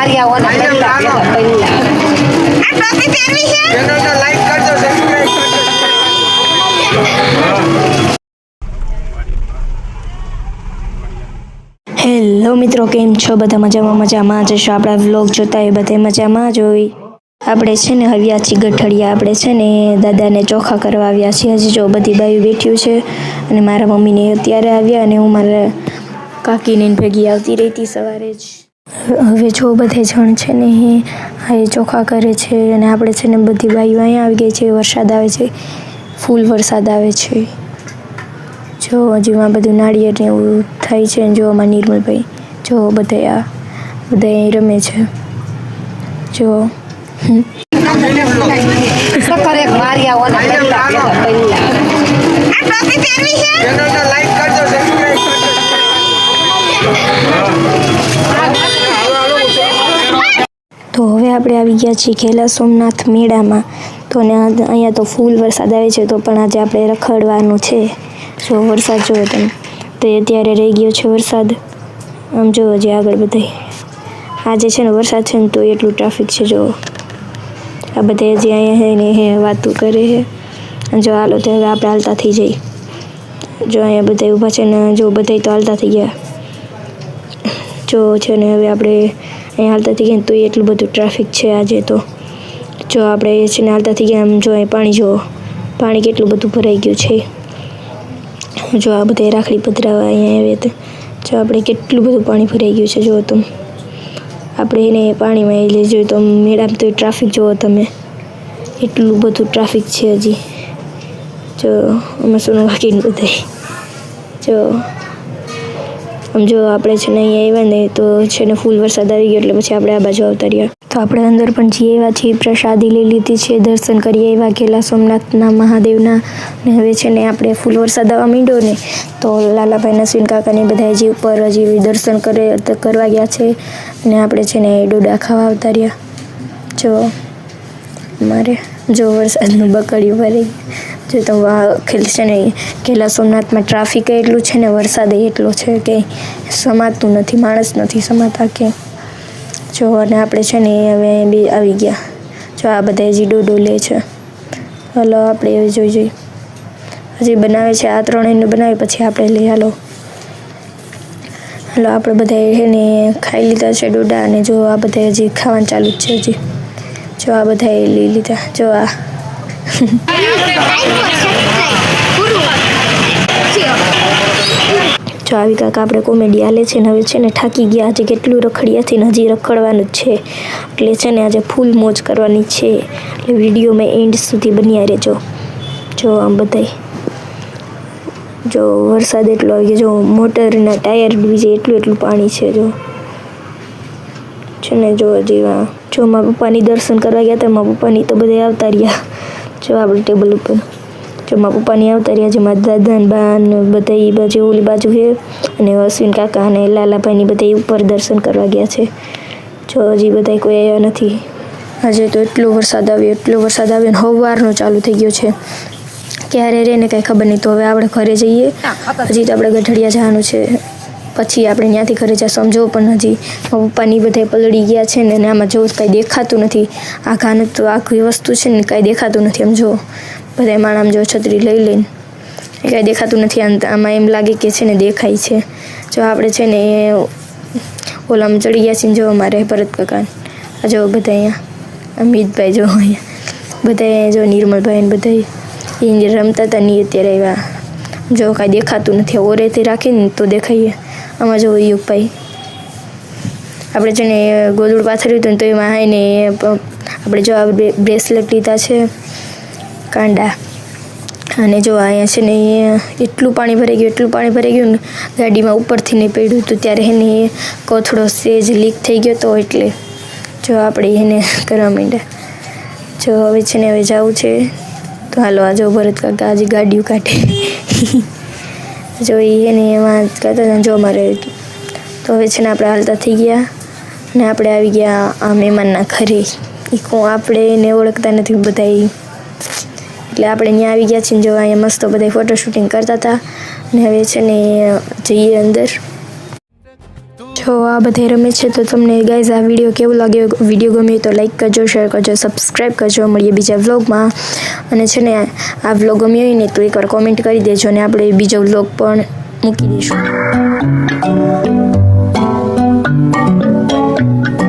મારી આવો ને પહેલા આ ટોપી પહેરવી છે ચેનલને લાઈક કરજો સબસ્ક્રાઇબ કરજો। હેલો મિત્રો, કેમ છો? બધા મજામાં જશો? આપણા વ્લોગ જોતા હોય બધા મજામાં જ હોય। આપણે છે ને આવ્યા છીએ ગઠડિયા, આપણે છે ને દાદાને ચોખા કરવા આવ્યા છીએ। હજી જો બધી બાયું બેઠ્યું છે અને મારા મમ્મીને અત્યારે આવ્યા અને હું મારા કાકીને ભેગી આવતી રહેતી સવારે જ। હવે જો બધે જણ છે ને એ ચોખા કરે છે અને આપણે છે ને બધી બાયું અહીંયા આવી ગઈ છે। વરસાદ આવે છે, ફૂલ વરસાદ આવે છે। જો હજી માં બધું નાળિયેર ને એવું થાય છે। જો માં નિર્મલભાઈ જો બધા રમે છે। જો સફર એક મારી આવો ને પહેલા આ ટોપી પહેરવી છે ચેનલને લાઈક કરજો સબસ્ક્રાઇબ કરજો। તો હવે આપણે આવી ગયા છીએ ખેલા સોમનાથ મેળામાં। તો અહીંયા તો ફૂલ વરસાદ આવે છે, તો પણ આજે આપણે રખડવાનું છે। જો વરસાદ જોયો તમે તો અત્યારે રહી ગયો છે વરસાદ। આમ જો હજી આગળ બધાય આજે છે ને વરસાદ છે ને તો એટલું ટ્રાફિક છે। જો આ બધા હજી અહીંયા છે ને વાતું કરે છે। જો હાલો તો હવે આપણે હાલતા થઈ જઈએ। જો અહીંયા બધા ઊભા છે ને જો બધા તો હાલતા થઈ ગયા। જો છે ને હવે આપણે અહીંયા હાલતા થઈ ગયા તો એટલું બધું ટ્રાફિક છે આજે। તો જો આપણે છે ને હાલતા થઈ ગયા। આમ જો અહીં પાણી કેટલું બધું ભરાઈ ગયું છે। જો આ બધા રાખડી પધરાવા અહીંયા આવે તો જો આપણે કેટલું બધું પાણી ભરાઈ ગયું છે। જો તમે આપણે એને પાણીમાં એ લઈ જોઈએ તો મેળામાં તો ટ્રાફિક જુઓ તમે, એટલું બધું ટ્રાફિક છે હજી। જો અમે સોનું વાગીને બધા જો આમ જો આપણે છે ને અહીંયા આવ્યા ને તો છે ને ફૂલ વરસાદ આવી ગયો એટલે પછી આપણે આ બાજુ આવતા રહ્યા। તો આપણે અંદર પણ જઈ આવ્યા છીએ, પ્રસાદી લઈ લીધી છે, દર્શન કરી આવ્યા ખેલા સોમનાથના મહાદેવના। અને હવે છે ને આપણે ફૂલ વરસાદ આવવા માંડ્યો ને તો લાલાભાઈ નસવીન કાકાને બધા હજી દર્શન કરવા ગયા છે અને આપણે છે ને ડોડા ખાવા આવતા રહ્યા। જો મારે જો વરસાદનું બકડ્યું ભરી જો તો છે ને ખેલા સોમનાથમાં ટ્રાફિક એટલું છે ને વરસાદ એટલો છે કે સમાતું નથી, માણસ નથી સમાતા કે જો। અને આપણે છે ને હવે બી આવી ગયા। જો આ બધા હજી ડોડો લે છે। હાલો આપણે હવે જોઈ હજી બનાવે છે, આ ત્રણેયનું બનાવી પછી આપણે લઈ હાલો આપણે બધા એને ખાઈ લીધા છે ડોડા અને જો આ બધા હજી ખાવાનું ચાલુ જ છે હજી। જો આ બધા લઈ લીધા। જો આ જો આવી કાંક આપણે કોમેડી હાલે છે ને હવે છે ને થાકી ગયા। આજે કેટલું રખડ્યાથી ને હજી રખડવાનું જ છે એટલે છે ને આજે ફૂલ મોજ કરવાની છે। એટલે વિડીયોમાં એન્ડ સુધી બન્યા રહેજો। જો આમ બધાય જો વરસાદ એટલો આવી ગયો, જો મોટરના ટાયર ડૂબી જાય એટલું પાણી છે। જો છે ને જો હજી જો મારા પપ્પાની દર્શન કરવા ગયા હતા, મારા પપ્પાની તો બધા આવતા રહ્યા। જો આપણે ટેબલ ઉપર જો મારા પપ્પાની આવતા રહ્યા છે, મારા દાદા ને બા ને બધા એ બાજુ ઓલી બાજુ છે અને અશ્વિન કાકા અને લાલાભાઈની બધા ઉપર દર્શન કરવા ગયા છે। જો હજી બધા કોઈ આવ્યા નથી। આજે તો એટલો વરસાદ આવ્યો ને સવારનો ચાલુ થઈ ગયો છે, ક્યારે રહે ને કાંઈ ખબર નહીં। તો હવે આપણે ઘરે જઈએ, હજી તો આપણે ગઢડિયા જવાનું છે, પછી આપણે ત્યાંથી ઘરે જઈશું। સમજો પણ હજી મારા પપ્પાની બધા પલળી ગયા છે ને આમાં જો કાંઈ દેખાતું નથી। આ ઘાનું તો આખી વસ્તુ છે ને કાંઈ દેખાતું નથી। આમ જો બધા માણસ જો છત્રી લઈને કાંઈ દેખાતું નથી। આમાં એમ લાગે કે છે ને દેખાય છે। જો આપણે છે ને ઓલામાં ચડી ગયા છીએ। જો અમારે ભરત કાકા જો બધા અહીંયા અમિતભાઈ જો અહીંયા બધા જો નિર્મલભાઈ ને બધા એ રમતા હતા ને અત્યારે આવ્યા। જો કાંઈ દેખાતું નથી, ઓરેથી રાખીને તો દેખાઈએ। આમાં જો યુગભાઈ આપણે છે ને ગોદડું પાથર્યું હતું ને તો એમાં આવીને આપણે જો આ બ્રેસલેટ લીધા છે કાંડા। અને જો અહીંયા છે ને એટલું પાણી ભરાઈ ગયું ને ગાડીમાં ઉપરથી નહીં પડ્યું હતું ત્યારે એને કોથળો સેજ લીક થઈ ગયો હતો એટલે જો આપણે એને કરવા માંડ્યા। જો હવે છે ને હવે જવું છે તો હાલો આ જો ભરત કાકા આજે ગાડીઓ કાઢે જો એને એમાં કહેતા હતા જો મારે તો હવે છે ને આપણે હાલતા થઈ ગયા અને આપણે આવી ગયા આ મહેમાનના ઘરે। આપણે એને ઓળખતા નથી બધા, એટલે આપણે ત્યાં આવી ગયા છીએ। જો અહીંયા મસ્ત બધા ફોટો શૂટિંગ કરતા હતા અને હવે છે ને જઈએ અંદર। જો આ બધે રમે છે તો તમને ગાઈઝ આ વિડીયો કેવું લાગ્યો? વિડીયો ગમ્યો તો લાઈક કરજો, શેર કરજો, સબસ્ક્રાઈબ કરજો. મળીએ બીજા વ્લોગમાં. અને છે ને આ વ્લોગ ગમ્યો હોય ને તો એકવાર કોમેન્ટ કરી દેજો અને આપણે બીજો વ્લોગ પણ મૂકી દઈશું.